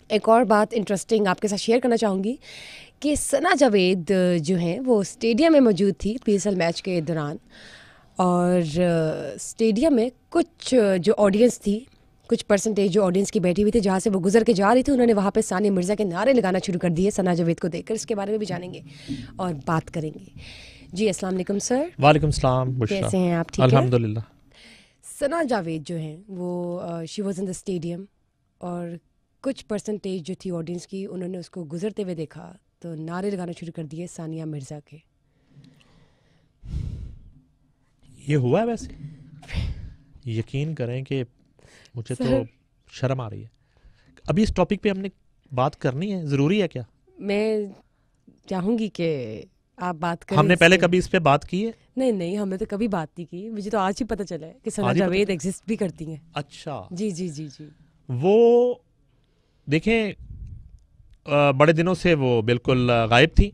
एक और बात इंटरेस्टिंग आपके साथ शेयर करना चाहूँगी कि सना जावेद जो हैं वो स्टेडियम में मौजूद थी पीएसएल मैच के दौरान। और स्टेडियम में कुछ जो ऑडियंस थी, कुछ परसेंटेज जो ऑडियंस की बैठी हुई थी, जहाँ से वो गुजर के जा रही थी, उन्होंने वहाँ पे सानिया मिर्ज़ा के नारे लगाना शुरू कर दिए सना जावेद को देखकर। इसके बारे में भी जानेंगे और बात करेंगे। जी अस्सलाम वालेकुम सर। वालेकुम सलाम बुशरा। कैसे हैं आप? ठीक है अल्हम्दुलिल्लाह। सना जावेद जो हैं वो she was in the stadium और कुछ परसेंटेज जो थी ऑडियंस की, उन्होंने उसको गुजरते हुए देखा तो नारे लगाना शुरू कर दिए सानिया मिर्ज़ा के। ये हुआ है वैसे? यकीन करें कि मुझे तो सर शर्म आ रही है। अभी इस टॉपिक पे हमने बात करनी है, ज़रूरी है क्या? मैं चाहूँगी कि आप बात करें हमने इस पहले पे। कभी इस पे बात की है? नहीं नहीं, हमने तो कभी बात नहीं की। मुझे तो आज ही पता चला है कि सना आज ही पता जावेद चला? एग्जिस्ट भी करती हैं। अच्छा। जी जी जी जी। वो देखें, बड़े दिनों से वो बिल्कुल गायब थी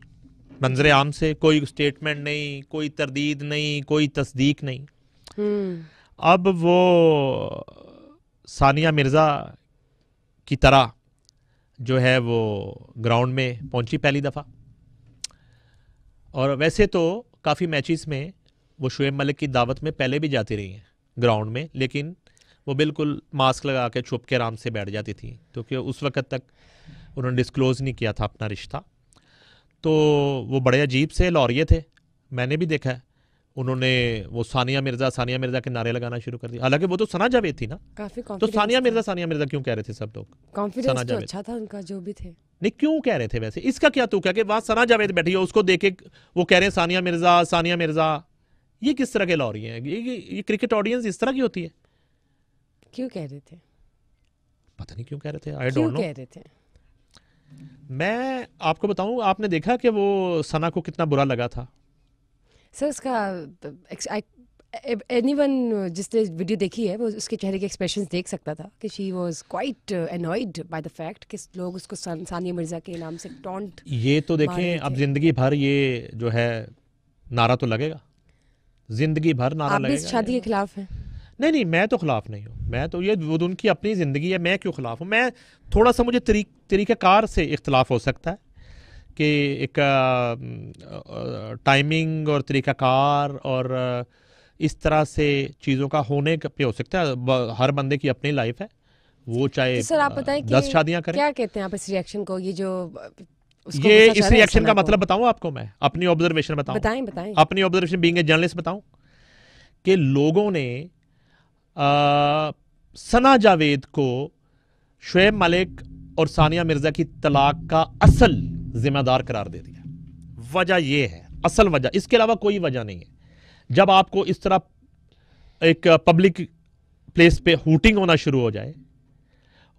मंजर जी। आम से। कोई स्टेटमेंट नहीं, कोई तरदीद नहीं, कोई तस्दीक नहीं। हम्म। अब वो सानिया मिर्ज़ा की तरह जो है वो ग्राउंड में पहुंची पहली दफ़ा। और वैसे तो काफ़ी मैचेस में वो शुएब मलिक की दावत में पहले भी जाती रही हैं ग्राउंड में, लेकिन वो बिल्कुल मास्क लगा के छुप के आराम से बैठ जाती थी, क्योंकि उस वक्त तक उन्होंने डिस्क्लोज़ नहीं किया था अपना रिश्ता। तो वो बड़े अजीब से लौरिये थे, मैंने भी देखा है। उन्होंने वो सानिया मिर्ज़ा के नारे लगाना शुरू कर दिया। हालांकि वो तो सना जावेद थी ना। काफ़ी तो कॉन्फिडेंस था। सानिया मिर्ज़ा क्यों कह रहे थे सब लोग? सना कॉन्फिडेंस तो जावेद अच्छा था उनका, जो भी थे। नहीं, क्यों कह रहे थे वैसे? इसका क्या तुक है कि वहां सना जावेद बैठी है, उसको देखे वो कह रहे हैं सानिया मिर्ज़ा सानिया मिर्ज़ा? ये किस तरह के लॉरी हैं? ये क्रिकेट ऑडियंस इस तरह की होती है? क्यों कह रहे थे? पता नहीं क्यों कह रहे थे, आई क्यों डोंट नो। कह रहे थे? मैं आपको बताऊं, आपने देखा कि वो सना को कितना बुरा लगा था? सर उसका एनीवन जिसने वीडियो देखी है वो उसके चेहरे के एक्सप्रेशंस देख सकता था कि she was quite annoyed by the fact कि लोग उसको सानिया मिर्ज़ा के नाम से टॉन्ट ये तो मार रहे देखें, अब थे। जिंदगी भर ये जो है नारा तो लगेगा, जिंदगी भर नारा आप भी इस लगेगा ये शादी के तो। खिलाफ हैं? नहीं नहीं, मैं तो खिलाफ नहीं हूँ। मैं तो ये वो उनकी अपनी ज़िंदगी है, मैं क्यों खिलाफ हूँ? मैं थोड़ा सा मुझे तरीक़ाकार से इख्तलाफ हो सकता है कि एक टाइमिंग और तरीक़ाकार और इस तरह से चीज़ों का होने पे हो सकता है। हर बंदे की अपनी लाइफ है, वो चाहे तो सर आप बताएं कि 10 शादियाँ करें। क्या कहते हैं आप इस रिएक्शन को, ये जो उसको ये गुस्सा इस चढ़ा है रिएक्शन सना का को? मतलब बताऊँ आपको? मैं अपनी ऑब्जर्वेशन बताऊँ, बताएं बताएं। अपनी ऑब्जर्वेशन बीइंग ए जर्नलिस्ट बताऊँ कि लोगों ने सना जावेद को शुएब मलिक और सानिया मिर्ज़ा की तलाक का असल जिम्मेदार करार दे दिया। वजह यह है, असल वजह, इसके अलावा कोई वजह नहीं है। जब आपको इस तरह एक पब्लिक प्लेस पे हूटिंग होना शुरू हो जाए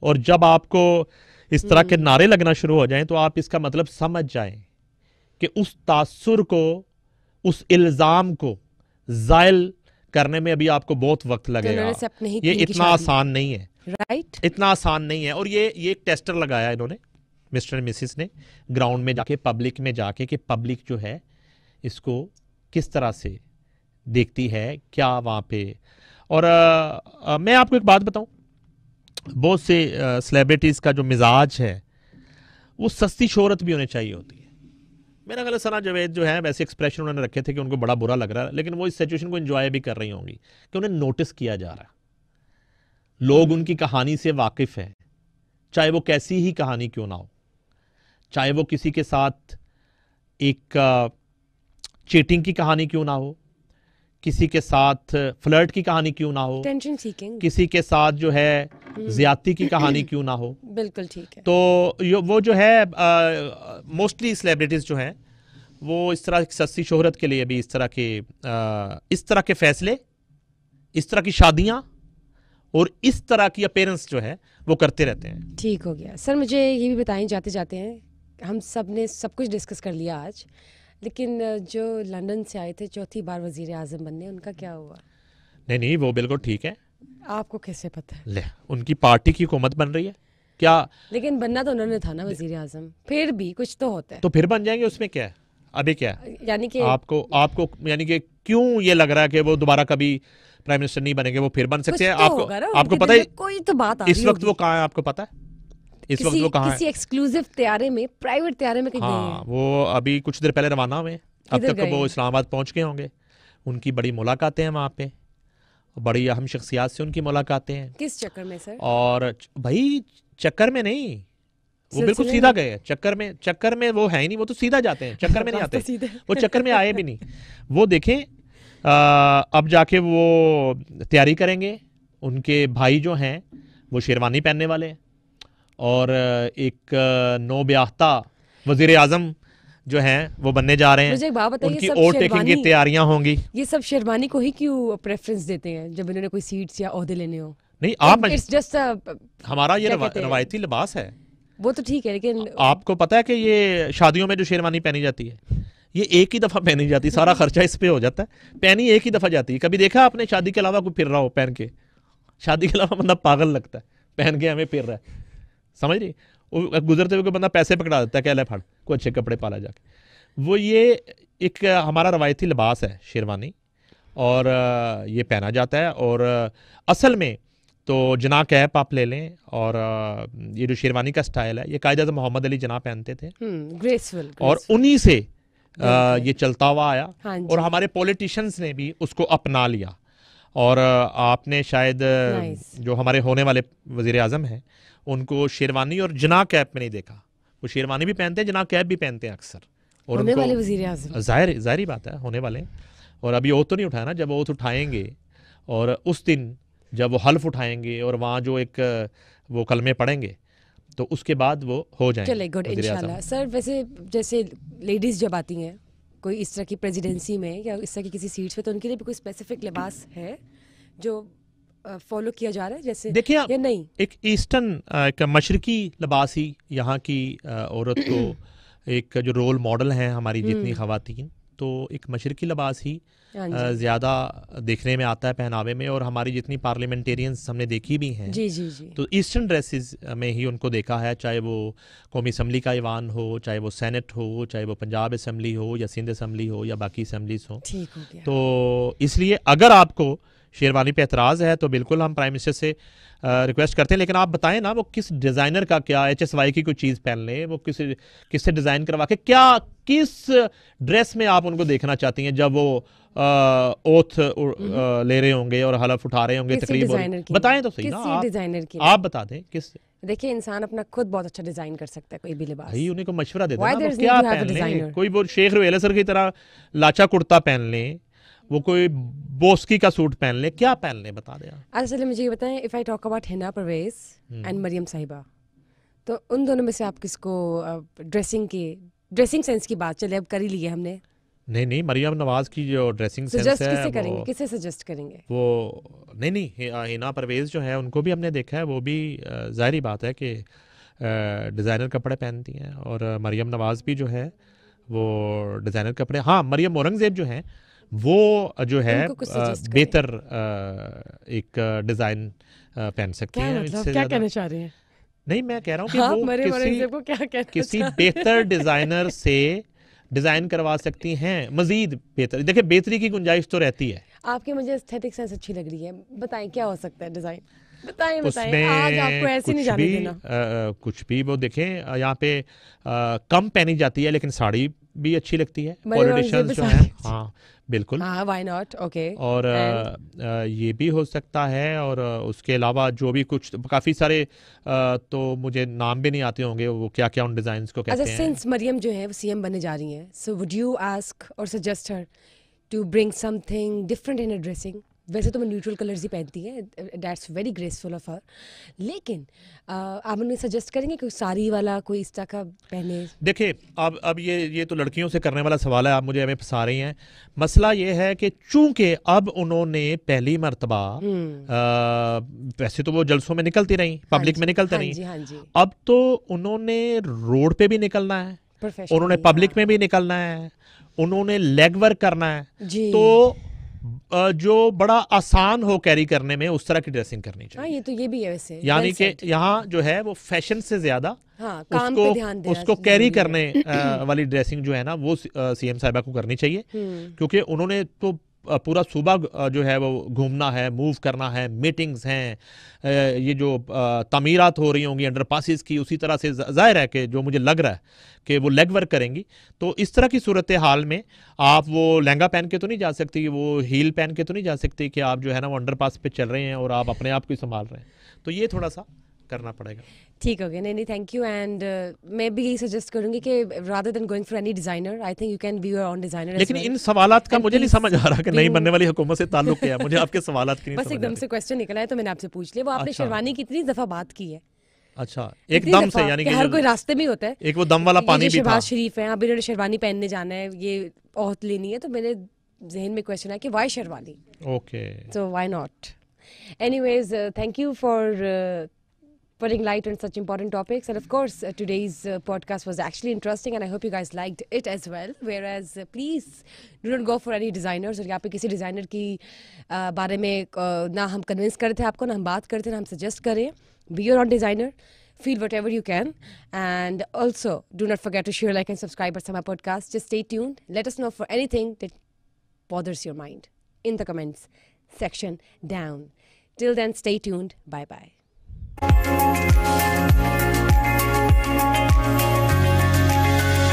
और जब आपको इस तरह के नारे लगना शुरू हो जाएं, तो आप इसका मतलब समझ जाएं कि उस तासुर को, उस इल्ज़ाम को ज़ायल करने में अभी आपको बहुत वक्त तो लगेगा। उन्होंने एक्सेप्ट नहीं ये की इनकी इतना शादी, आसान नहीं है, राइट? इतना आसान नहीं है। और ये एक टेस्टर लगाया इन्होंने, मिस्टर एंड मिसिस ने, ग्राउंड में जाके, पब्लिक में जाके, कि पब्लिक जो है इसको किस तरह से देखती है, क्या वहाँ पे। और मैं आपको एक बात बताऊं, बहुत से सेलिब्रिटीज़ का जो मिजाज है वो सस्ती शोहरत भी होनी चाहिए होती है। मेरा ख्याल है सना जावेद जो है, वैसे एक्सप्रेशन उन्होंने रखे थे कि उनको बड़ा बुरा लग रहा है, लेकिन वो इस सिचुएशन को एंजॉय भी कर रही होंगी कि उन्हें नोटिस किया जा रहा है, लोग उनकी कहानी से वाकिफ हैं, चाहे वो कैसी ही कहानी क्यों ना हो, चाहे वो किसी के साथ एक चीटिंग की कहानी क्यों ना हो, किसी के साथ फ्लर्ट की कहानी क्यों ना हो, टेंशन सीकिंग। किसी के साथ जो है ज्यादती की कहानी क्यों ना हो। बिल्कुल ठीक है। तो वो जो है मोस्टली सेलिब्रिटीज़ जो हैं वो इस तरह की सस्ती शोहरत के लिए भी इस तरह के फैसले, इस तरह की शादियां और इस तरह की अपीयरेंस जो है वो करते रहते हैं। ठीक हो गया सर। मुझे ये भी बताएं जाते जाते हैं, हम सब ने सब कुछ डिस्कस कर लिया आज, लेकिन जो लंदन से आए थे चौथी बार वजीर आज़म बनने, उनका क्या हुआ? नहीं नहीं, वो बिल्कुल ठीक है। आपको कैसे पता है? ले, उनकी पार्टी की हुकूमत बन रही है क्या? लेकिन बनना तो उन्होंने था ना वजीर आज़म, फिर भी कुछ तो होता है। तो फिर बन जाएंगे, उसमें क्या है? अभी क्या है? यानी कि आपको आपको यानी कि क्यों ये लग रहा है कि वो दोबारा कभी प्राइम मिनिस्टर नहीं बनेंगे? वो फिर बन कुछ सकते हैं। तो आपको होगा ना आपको उनके पता दिल है में, कोई तो बात आ इस रही वक्त होगी। वो कहाँ है? आपको पता है इस वक्त वो कहाँ है? किसी एक्सक्लूसिव तैयारे में, प्राइवेट तैयारे में कहीं गए हाँ, हैं। वो अभी कुछ देर पहले रवाना हुए, अब किधर तक गए वो हैं? इस्लामाबाद पहुंच गए होंगे। उनकी बड़ी मुलाकातें हैं वहाँ पे, बड़ी अहम शख्सियात से उनकी मुलाकातें हैं। किस चक्कर में सर? और भाई चक्कर में नहीं, वो बिल्कुल सिलसिले सीधा में? गए हैं। चक्कर में वो है ही नहीं, वो तो सीधा जाते हैं, चक्कर में नहीं रास्ता आते, सीधा। वो चक्कर में आए भी नहीं। वो देखें, अब जाके वो तैयारी करेंगे। उनके भाई जो हैं वो शेरवानी पहनने वाले हैं, और एक नौब्याख्ता वजीर आजम जो हैं वो बनने जा रहे मुझे हैं। एक बात बताइए, उनकी सब ओवर टेकिंग की शेरवानी, तैयारियां होंगी। ये सब शेरवानी को ही क्यों प्रेफरेंस देते हैं जब इन्होंने कोई सीट्स या ओहदे लेने हो? नहीं, आप इट्स जस्ट हमारा ये क्या कहते हैं? रवायती लिबास है। वो तो ठीक है, लेकिन आपको पता है कि ये शादियों में जो शेरवानी पहनी जाती है, ये एक ही दफ़ा पहनी जाती है, सारा खर्चा इस पे हो जाता है, पहनी एक ही दफ़ा जाती है। कभी देखा आपने शादी के अलावा कोई फिर रहा हो पहन के? शादी के अलावा बंदा पागल लगता है, पहन के हमें फिर रहा है, समझ रही? गुजरते हुए कोई बंदा पैसे पकड़ा देता है, क्या ले फड़ कोई अच्छे कपड़े पाला जाके। वो ये एक हमारा रवायती लिबास है शेरवानी, और ये पहना जाता है। और असल में तो जना कैप आप ले लें, और ये जो शेरवानी का स्टाइल है, ये कायदा मोहम्मद अली जना पहनते थे, ग्रेसफुल, और उन्हीं से बिल्कुल। ये चलता हुआ आया, हाँ जी। और हमारे पॉलिटिशियंस ने भी उसको अपना लिया। और आपने शायद Nice. जो हमारे होने वाले वजीर आजम हैं उनको शेरवानी और जना कैप में नहीं देखा। वो शेरवानी भी पहनते हैं, जना कैप भी पहनते हैं अक्सर। और होने उनको वाले वजीर आज़म, जाहिर बात है होने वाले हैं। और अभी ओथ तो नहीं उठाया ना, जब ओथ उठाएंगे और उस दिन जब वो हल्फ उठाएंगे और वहाँ जो एक वो कलमे पढ़ेंगे, तो उसके बाद वो हो जाएंगे चले गुड वज़ीर-ए-आज़म। इंशाल्लाह। सर वैसे जैसे लेडीज़ जब आती हैं कोई इस तरह की प्रेसिडेंसी में या इस तरह की किसी सीट्स पे, तो उनके लिए भी कोई स्पेसिफिक लिबास है जो फॉलो किया जा रहा है जैसे, देखिए या नहीं? एक ईस्टर्न एक मशरकी लिबास ही यहाँ की औरत को एक जो रोल मॉडल हैं हमारी जितनी ख़वातीन, तो एक मशरकी लिबास ही हाँ जी। ज़्यादा देखने में आता है पहनावे में। और हमारी जितनी पार्लियामेंटेरियंस हमने देखी भी हैं, जी जी जी। तो ईस्टर्न ड्रेसेस में ही उनको देखा है, चाहे वो कौमी असम्बली का ईवान हो, चाहे वो सेनेट हो, चाहे वो पंजाब असम्बली हो या सिंध असम्बली हो या बाकी असम्बलीज हो। ठीक हो गया। तो इसलिए अगर आपको शेरवानी पे एतराज़ है तो बिल्कुल हम प्राइम मिनिस्टर से रिक्वेस्ट करते हैं, लेकिन आप बताएं ना वो किस डिज़ाइनर का, क्या HSY की कोई चीज़ पहन लें, वो किससे डिज़ाइन करवा के, क्या किस ड्रेस में आप उनको देखना चाहती हैं जब वो ओथ ले रहे होंगे और हलफ उठा रहे होंगे तकरीबन? बताएं तो सही ना, किसी डिजाइनर की आप बता दें किस। देखिए, इंसान अपना खुद बहुत अच्छा डिजाइन कर सकता है कोई भी लिबास। भाई उन्हीं को मशवरा दे Why देना, there's वो क्या need to have a पहन लें। designer? कोई वो शेख रुएला सर की तरह लाचा कुर्ता पहन लें, वो कोई बोस्की का सूट पहन ले, क्या पहन ले, बता दें। अच्छा चलिए मुझे ये बताएं, if I talk about Hina Parvez and Maryam sahiba, तो उन दोनों में से आप किसको ड्रेसिंग सेंस की बात चले अब कर ही ली है हमने, नहीं, मरियम नवाज की जो ड्रेसिंग सेंस सजेस्ट है किसे करेंगे, किसे सजेस्ट करेंगे? वो नहीं, हिना परवेज जो है उनको भी हमने देखा है, वो भी ज़ाहिर बात है कि डिज़ाइनर कपड़े पहनती हैं। और मरियम नवाज भी जो है वो डिज़ाइनर कपड़े, हाँ मरियम औरंगज़ेब जो हैं वो जो है बेहतर एक डिज़ाइन पहन सकती हैं। मतलब क्या कहना चाह रहे हैं? नहीं, मैं कह रहा हूँ कि हाँ, वो किसी बेहतर डिज़ाइनर से डिज़ाइन करवा सकती हैं, मजीद बेहतर। देखिए बेहतरी की गुंजाइश तो रहती है। आपकी मुझे एस्थेटिक सेंस अच्छी लग रही है, बताएं क्या हो सकता है डिज़ाइन, बताएं उसमें आज आपको ऐसे नहीं जाने देना। कुछ भी वो देखें, यहाँ पे कम पहनी जाती है लेकिन साड़ी भी अच्छी लगती है, पॉलिटिशियंस जो हैं। हाँ बिल्कुल, हाँ व्हाई नॉट, ओके। और ये भी हो सकता है। और उसके अलावा जो भी कुछ काफ़ी सारे तो मुझे नाम भी नहीं आते होंगे वो क्या क्या उन डिज़ाइंस को कहते हैं। सिंस मरियम जो है वो CM बनने जा रही हैं, सो वुड यू आस्क और suggest her to bring something different in a dressing? वैसे तो मैं न्यूट्रल कलर्स ही पहनती है, that's very graceful of her, लेकिन आप उन्हें सजेस्ट करेंगे कोई साड़ी वाला कोई इस तरह का पहने? देखिए अब ये तो लड़कियों से करने वाला सवाल है, आप मुझे हमें फंसा रही हैं। मसला ये है कि चूंकि अब उन्होंने पहली मर्तबा वैसे तो वो जलसों में निकलती रही, पब्लिक में निकलते नहीं, हाँ जी। अब तो उन्होंने रोड पे भी निकलना है, उन्होंने पब्लिक में भी निकलना है, उन्होंने लेग वर्क करना है, तो जो बड़ा आसान हो कैरी करने में उस तरह की ड्रेसिंग करनी चाहिए। ये भी है वैसे, यानी कि यहाँ जो है वो फैशन से ज्यादा काम पे ध्यान देना, उसको कैरी करने वाली ड्रेसिंग जो है ना वो CM साहिबा को करनी चाहिए, क्योंकि उन्होंने तो पूरा सूबा जो है वो घूमना है, मूव करना है, मीटिंग्स हैं, ये जो तमीरात हो रही होंगी अंडरपासिस की, उसी तरह से जाहिर है कि जो मुझे लग रहा है कि वो लेग वर्क करेंगी। तो इस तरह की सूरत हाल में आप वो लहंगा पहन के तो नहीं जा सकती, वो हील पहन के तो नहीं जा सकती कि आप जो है ना वो अंडरपास पे चल रहे हैं और आप अपने आप को संभाल रहे हैं। तो ये थोड़ा सा करना पड़ेगा। ठीक हो गया। नहीं, थैंक यू। एंड मैं भी यही सजेस्ट करूंगी कि rather than going for any designer, I think you can be your own designer. लेकिन इन सवालात का मुझे नहीं समझ आ रहा कि नई बनने वाली हुकूमत से ताल्लुक क्या है। मुझे आपके सवालात की नहीं बस समझ एकदम से क्वेश्चन निकला है तो मैंने आपसे पूछ लिया। वो आपने अच्छा। शेरवानी की इतनी दफा बात की है। अच्छा, एकदम से, यानी कि हर कोई रास्ते में ही होता है। एक वो दम वाला पानी भी था। शहबाज शरीफ है, अब इन्होंने शेरवानी पहनने जाना है, ये औहत लेनी है, तो मेरे जहन में क्वेश्चन है कि why sherwani. Okay, so why not? Anyways, thank you for putting light on such important topics, and of course today's podcast was actually interesting and I hope you guys liked it as well. Whereas please do not go for any designers, और यहाँ पे किसी designer की बारे में ना हम convince करते हैं आपको, ना हम बात करते हैं, ना हम सजेस्ट करें। Be your own designer, feel whatever you can, and also do not forget to share, like and subscribe to my podcast. Just stay tuned. Let us know for anything that bothers your mind in the comments section down. Till then, stay tuned. Bye bye.